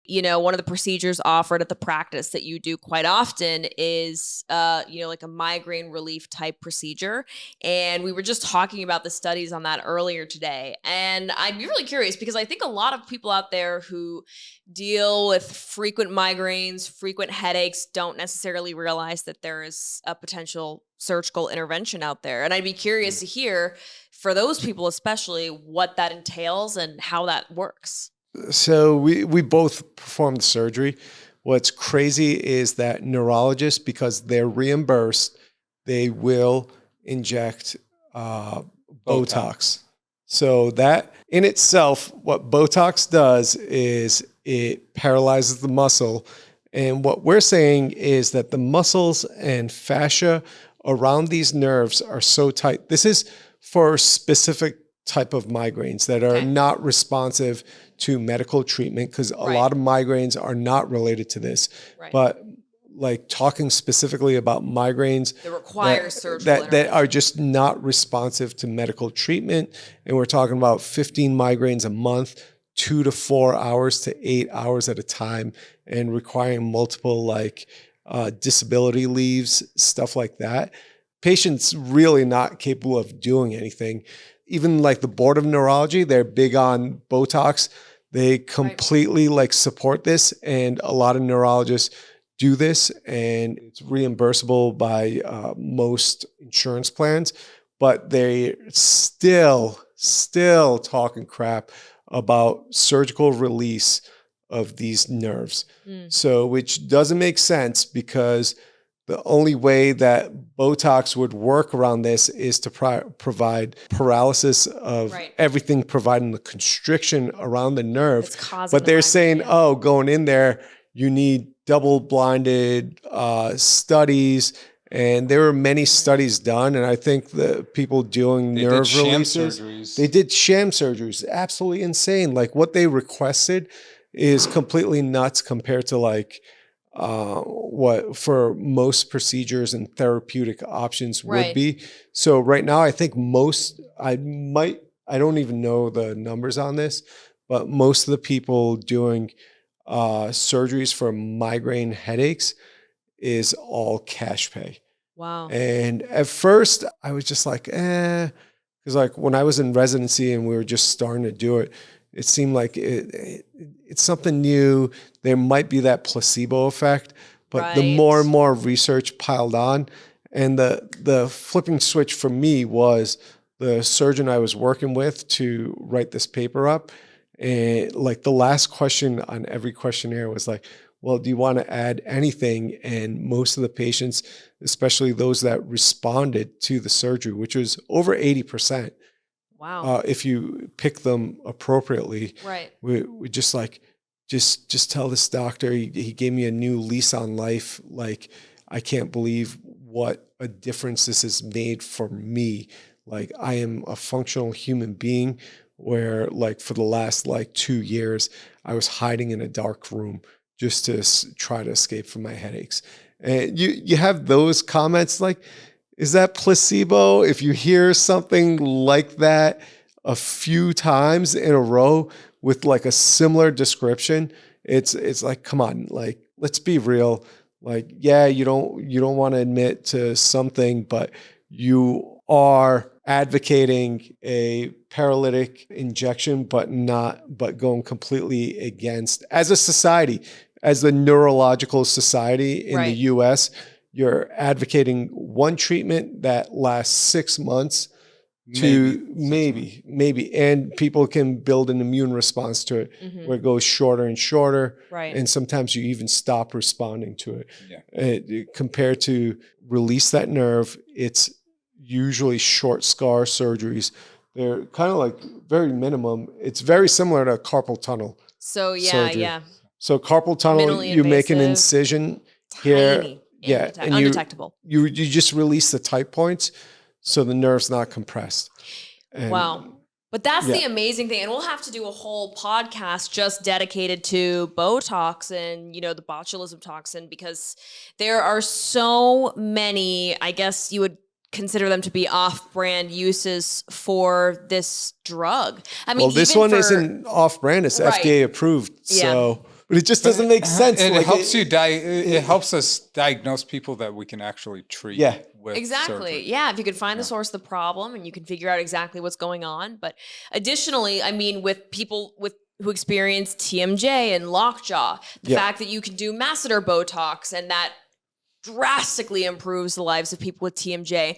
one of the procedures offered at the practice that you do quite often is, like a migraine relief type procedure. And we were just talking about the studies on that earlier today. And I'd be really curious because I think a lot of people out there who deal with frequent migraines, frequent headaches, don't necessarily realize that there is a potential surgical intervention out there. And I'd be curious to hear, for those people especially, what that entails and how that works. So we both performed surgery. What's crazy is that neurologists, because they're reimbursed, they will inject Botox. So that in itself, what Botox does is it paralyzes the muscle. And what we're saying is that the muscles and fascia around these nerves are so tight. This is for specific type of migraines that are not responsive to medical treatment, because a lot of migraines are not related to this. But like talking specifically about migraines that require surgical that are just not responsive to medical treatment. And we're talking about 15 migraines a month, 2 to 4 hours to 8 hours at a time, and requiring multiple disability leaves, stuff like that. Patients really not capable of doing anything. Even like the Board of Neurology, they're big on Botox. They completely support this, and a lot of neurologists do this, and it's reimbursable by most insurance plans, but they still talking crap about surgical release of these nerves. So, which doesn't make sense, because the only way that Botox would work around this is to provide paralysis of everything, providing the constriction around the nerve. But they're saying, going in there, you need double-blinded studies. And there were many studies done. And I think the people doing nerve releases, they did sham surgeries. Absolutely insane. Like what they requested is completely nuts compared to what for most procedures and therapeutic options would be. So right now, I think I don't even know the numbers on this, but most of the people doing surgeries for migraine headaches is all cash pay. Wow. And at first I was just because when I was in residency and we were just starting to do it, it seemed like it's something new. There might be that placebo effect, but the more and more research piled on, and the flipping switch for me was the surgeon I was working with to write this paper up. And the last question on every questionnaire was well, do you want to add anything? And most of the patients, especially those that responded to the surgery, which was over 80%. Wow. If you pick them appropriately, we just just tell this doctor, he gave me a new lease on life. I can't believe what a difference this has made for me. I am a functional human being where for the last 2 years, I was hiding in a dark room just to try to escape from my headaches. And you have those comments is that placebo? If you hear something like that a few times in a row with a similar description, it's come on, let's be real. You don't want to admit to something, but you are advocating a paralytic injection, but going completely against, as a society, as the Neurological Society in the US, you're advocating one treatment that lasts 6 months to maybe, and people can build an immune response to it where it goes shorter and shorter. And sometimes you even stop responding to it. Compared to release that nerve, it's usually short scar surgeries. They're kind of very minimum. It's very similar to carpal tunnel. So surgery. So carpal tunnel, you make an incision here. And undetectable. You just release the tight points, so the nerve's not compressed. And wow. But that's the amazing thing. And we'll have to do a whole podcast just dedicated to Botox and, the botulism toxin, because there are so many, I guess you would consider them to be off-brand uses for this drug. I mean, this one isn't off-brand, it's FDA approved. So but it just doesn't make sense. And Like, it helps it helps us diagnose people that we can actually treat. Yeah. With Exactly. surgery. Yeah. If you could find the source of the problem and you can figure out exactly what's going on. But additionally, I mean, with people who experience TMJ and lockjaw, the fact that you can do masseter Botox and that drastically improves the lives of people with TMJ.